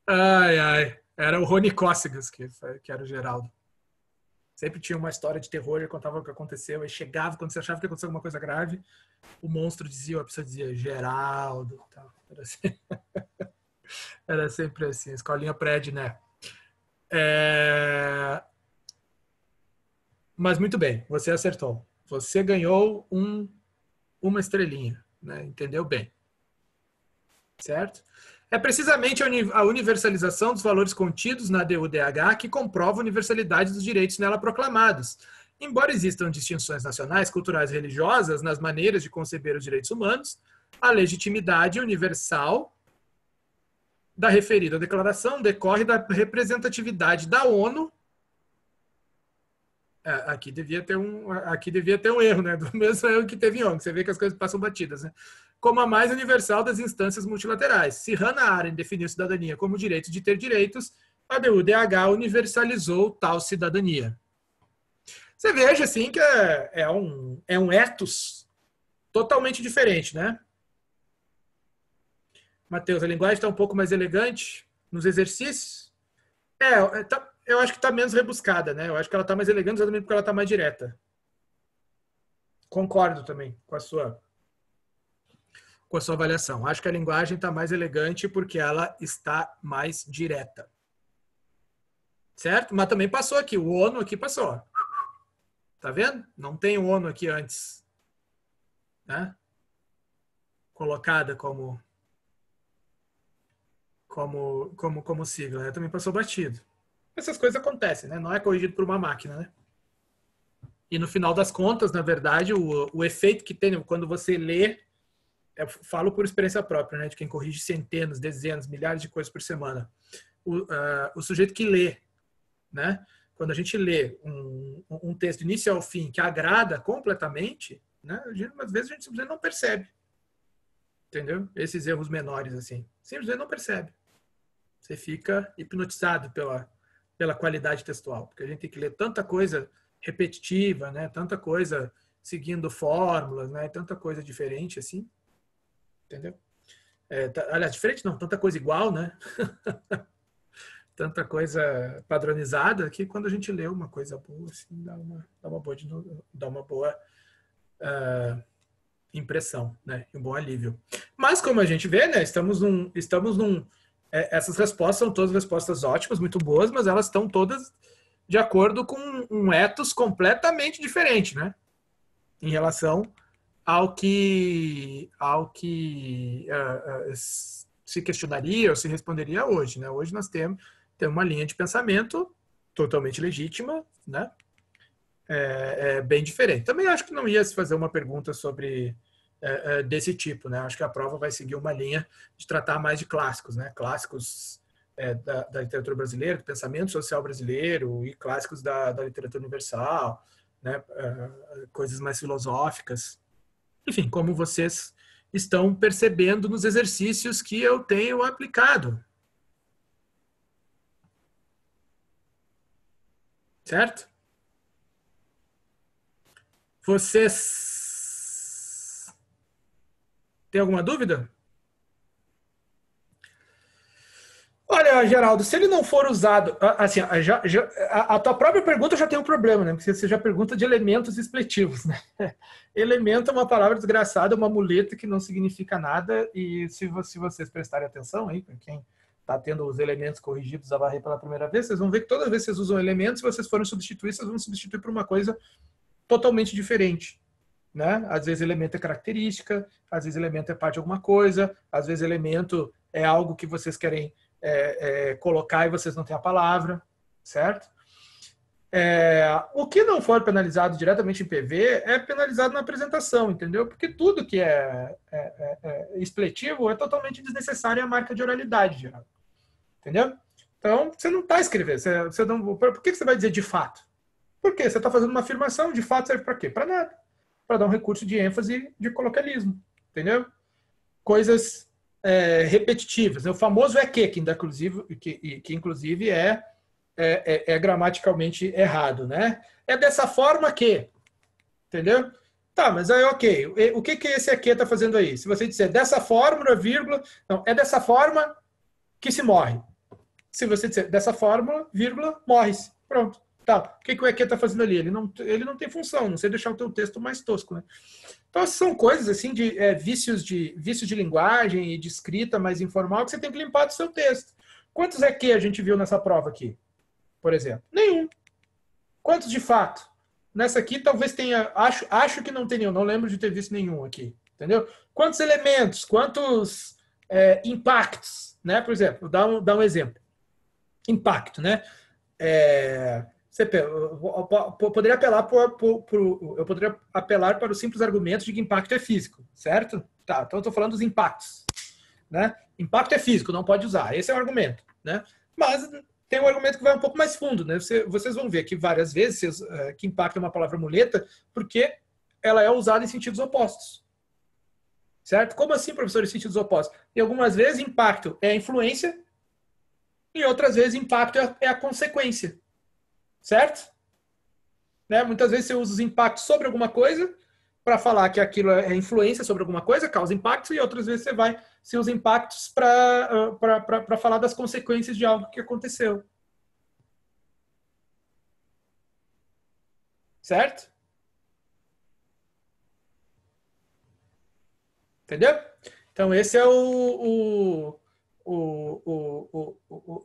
Ai, ai. Era o Rony Cócegas que era o Geraldo. Sempre tinha uma história de terror, ele contava o que aconteceu, aí chegava, quando você achava que aconteceu alguma coisa grave, o monstro dizia, a pessoa dizia, Geraldo. Tal. Era, assim. Era sempre assim, escolinha prédio, né? Mas muito bem, você acertou. Você ganhou uma estrelinha, né? Entendeu bem. Certo? É precisamente a universalização dos valores contidos na DUDH que comprova a universalidade dos direitos nela proclamados. Embora existam distinções nacionais, culturais e religiosas nas maneiras de conceber os direitos humanos, a legitimidade universal da referida declaração decorre da representatividade da ONU. Aqui devia ter um erro, né? Do mesmo erro que teve em ONU. Você vê que as coisas passam batidas, né? Como a mais universal das instâncias multilaterais. Se Hannah Arendt definiu cidadania como direito de ter direitos, a DUDH universalizou tal cidadania. Você veja, assim, que é um ethos totalmente diferente, né? Matheus, a linguagem está um pouco mais elegante nos exercícios? Eu acho que está menos rebuscada, né? Eu acho que ela está mais elegante exatamente porque ela está mais direta. Concordo também com a sua avaliação. Acho que a linguagem está mais elegante porque ela está mais direta. Certo? Mas também passou aqui. O ONU aqui passou. Tá vendo? Não tem o ONU aqui antes. Né? Colocada como sigla. Né? Também passou batido. Essas coisas acontecem, né? Não é corrigido por uma máquina, né? E no final das contas, na verdade, o efeito que tem quando você lê, eu falo por experiência própria, né? De quem corrige centenas, dezenas, milhares de coisas por semana. O sujeito que lê, né? Quando a gente lê um texto do início ao fim que agrada completamente, né? Às vezes a gente simplesmente não percebe. Entendeu? Esses erros menores, assim. Simplesmente não percebe. Você fica hipnotizado pela qualidade textual. Porque a gente tem que ler tanta coisa repetitiva, né? Tanta coisa seguindo fórmulas, né? Tanta coisa diferente, assim. Entendeu? Aliás, diferente não, tanta coisa igual, né? Tanta coisa padronizada que quando a gente lê uma coisa boa, assim, dá uma boa impressão, né? Um bom alívio. Mas como a gente vê, né? Essas respostas são todas respostas ótimas, muito boas, mas elas estão todas de acordo com um ethos completamente diferente, né? Em relação ao que se questionaria ou se responderia hoje, né? Hoje nós temos uma linha de pensamento totalmente legítima, né? Bem diferente. Também acho que não ia se fazer uma pergunta sobre desse tipo, né? Acho que a prova vai seguir uma linha de tratar mais de clássicos, né? Clássicos da literatura brasileira, do pensamento social brasileiro e clássicos da literatura universal, né? Coisas mais filosóficas. Enfim, como vocês estão percebendo nos exercícios que eu tenho aplicado. Certo? Vocês têm alguma dúvida? Olha, Geraldo, se ele não for usado, assim, a tua própria pergunta já tem um problema, né? Porque você já pergunta de elementos expletivos, né? Elemento é uma palavra desgraçada, uma muleta que não significa nada, e se vocês prestarem atenção aí, para quem está tendo os elementos corrigidos a varrer pela primeira vez, vocês vão ver que toda vez que vocês usam elementos, se vocês forem substituir, vocês vão substituir por uma coisa totalmente diferente. Né? Às vezes elemento é característica, às vezes elemento é parte de alguma coisa, às vezes elemento é algo que vocês querem colocar e vocês não têm a palavra, certo? O que não for penalizado diretamente em PV é penalizado na apresentação, entendeu? Porque tudo que é expletivo é totalmente desnecessário, é a marca de oralidade, geral. Entendeu? Então, você não está escrevendo. Você não, por que você vai dizer de fato? Porque você está fazendo uma afirmação, de fato serve para quê? Para nada. Para dar um recurso de ênfase de coloquialismo, entendeu? Coisas repetitivas. O famoso que inclusive é gramaticalmente errado, né? É dessa forma que, entendeu? Tá, mas aí ok. O que esse aqui está fazendo aí? Se você disser dessa forma, vírgula, não, é dessa forma que se morre. Se você disser dessa forma, vírgula, morre-se. Pronto. Tá. O que o EQ está fazendo ali? Ele não tem função, não sei deixar o teu texto mais tosco, né? Então, são coisas assim de vícios de linguagem e de escrita mais informal que você tem que limpar do seu texto. Quantos EQ a gente viu nessa prova aqui, por exemplo? Nenhum. Quantos de fato? Nessa aqui talvez tenha, acho que não tem nenhum, não lembro de ter visto nenhum aqui, entendeu? Quantos elementos, quantos impactos, né? Por exemplo, dá um exemplo. Impacto, né? Eu poderia apelar para o simples argumento de que impacto é físico, certo? Tá, então eu estou falando dos impactos, né? Impacto é físico, não pode usar. Esse é o argumento, né? Mas tem um argumento que vai um pouco mais fundo, né? Vocês vão ver que várias vezes que impacto é uma palavra muleta porque ela é usada em sentidos opostos, certo? Como assim, professor, em sentidos opostos? E algumas vezes impacto é a influência e outras vezes impacto é a consequência. Certo? Né? Muitas vezes você usa os impactos sobre alguma coisa para falar que aquilo é influência sobre alguma coisa, causa impactos, e outras vezes você usa impactos para falar das consequências de algo que aconteceu. Certo? Entendeu? Então, esse é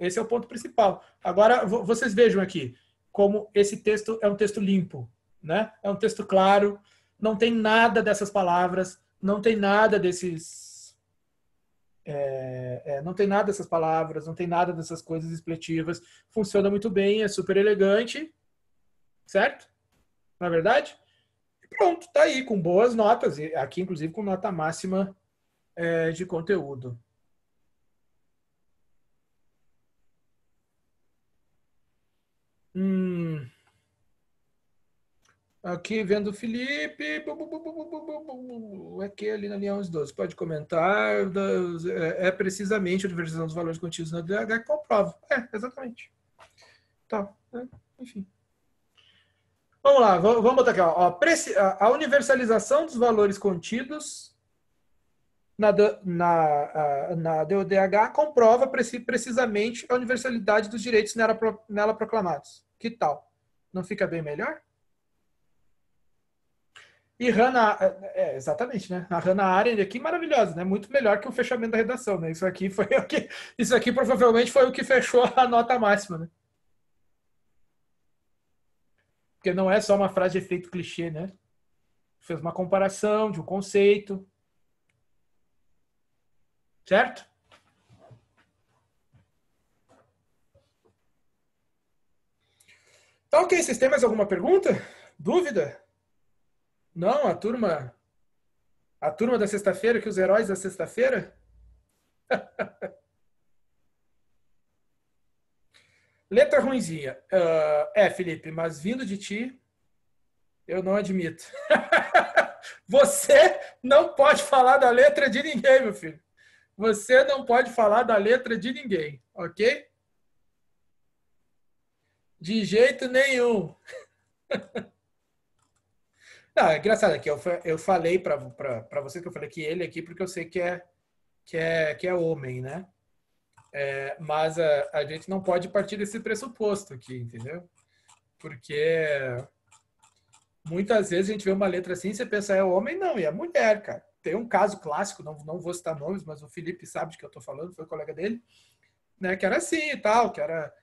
esse é o ponto principal. Agora, vocês vejam aqui como esse texto é um texto limpo, né? É um texto claro, não tem nada dessas palavras, não tem nada desses... não tem nada dessas palavras, não tem nada dessas coisas expletivas. Funciona muito bem, é super elegante, certo? Na verdade? E pronto, tá aí, com boas notas, aqui inclusive com nota máxima de conteúdo. Aqui vendo o Felipe, aqui ali na linha 1112, pode comentar, é precisamente a universalização dos valores contidos na DH que comprova. Exatamente. Tá, enfim. Vamos lá, vamos botar aqui. Ó, a universalização dos valores contidos na DODH comprova precisamente a universalidade dos direitos nela proclamados. Que tal? Não fica bem melhor? E Hannah, exatamente, né? A Hannah Arendt aqui maravilhosa, né? Muito melhor que o fechamento da redação, né? Isso aqui provavelmente foi o que fechou a nota máxima, né? Porque não é só uma frase de efeito clichê, né? Fez uma comparação de um conceito. Certo? Tá ok, vocês têm mais alguma pergunta? Dúvida? Não, a turma da sexta-feira, que os heróis da sexta-feira? Letra ruinzinha. Felipe, mas vindo de ti, eu não admito. Você não pode falar da letra de ninguém, meu filho. Você não pode falar da letra de ninguém, ok? De jeito nenhum. Não, é engraçado aqui. Eu falei para você que eu falei que ele aqui porque eu sei que é homem, né? Mas a gente não pode partir desse pressuposto aqui, entendeu? Porque muitas vezes a gente vê uma letra assim e você pensa é homem, não, e é mulher, cara. Tem um caso clássico, não vou citar nomes, mas o Felipe sabe de que eu estou falando, foi colega dele. né? Que era assim e tal, que era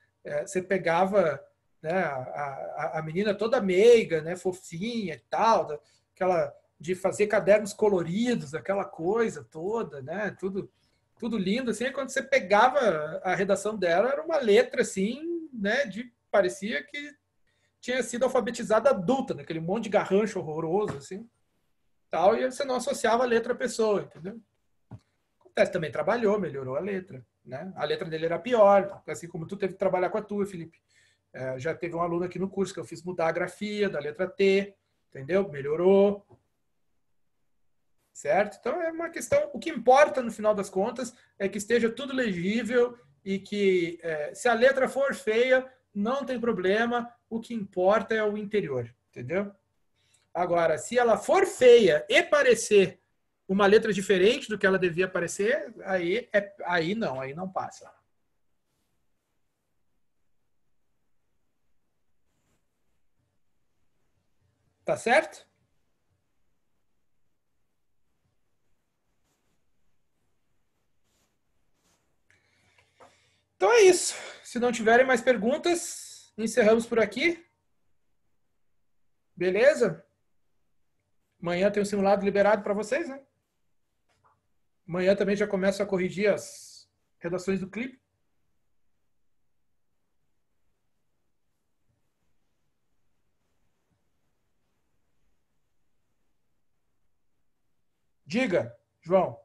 você pegava, né, a menina toda meiga, né, fofinha e tal, aquela de fazer cadernos coloridos, aquela coisa toda, né, tudo lindo assim. Quando você pegava a redação dela, era uma letra assim, né, de parecia que tinha sido alfabetizada adulta, naquele monte de garrancho horroroso assim, tal, e você não associava a letra à pessoa, entendeu? Acontece, também trabalhou, melhorou a letra, né? A letra dele era pior, assim como tu teve que trabalhar com a tua, Felipe. Já teve um aluno aqui no curso que eu fiz mudar a grafia da letra T, entendeu? Melhorou, certo? Então é uma questão, o que importa no final das contas é que esteja tudo legível e que se a letra for feia, não tem problema, o que importa é o interior, entendeu? Agora, se ela for feia e parecer uma letra diferente do que ela devia parecer, aí não passa. Tá certo? Então é isso. Se não tiverem mais perguntas, encerramos por aqui. Beleza? Amanhã tem um simulado liberado para vocês, né? Amanhã também já começo a corrigir as redações do clipe. Diga, João.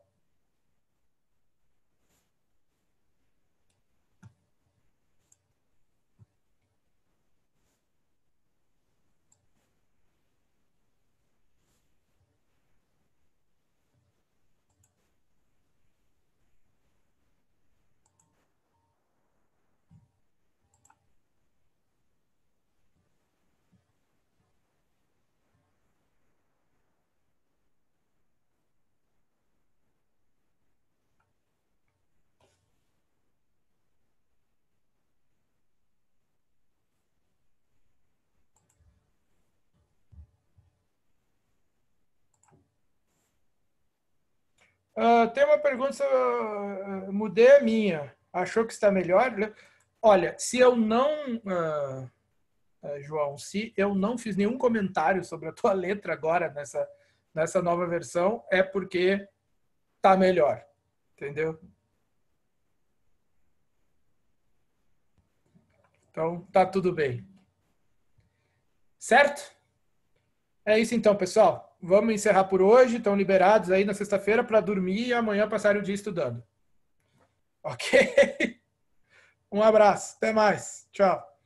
Tem uma pergunta, mudei a minha. Achou que está melhor? Olha, se eu não, João, se eu não fiz nenhum comentário sobre a tua letra agora nessa nova versão, é porque tá melhor, entendeu? Então tá tudo bem, certo? É isso então, pessoal. Vamos encerrar por hoje. Estão liberados aí na sexta-feira para dormir e amanhã passar o dia estudando. Ok? Um abraço. Até mais. Tchau.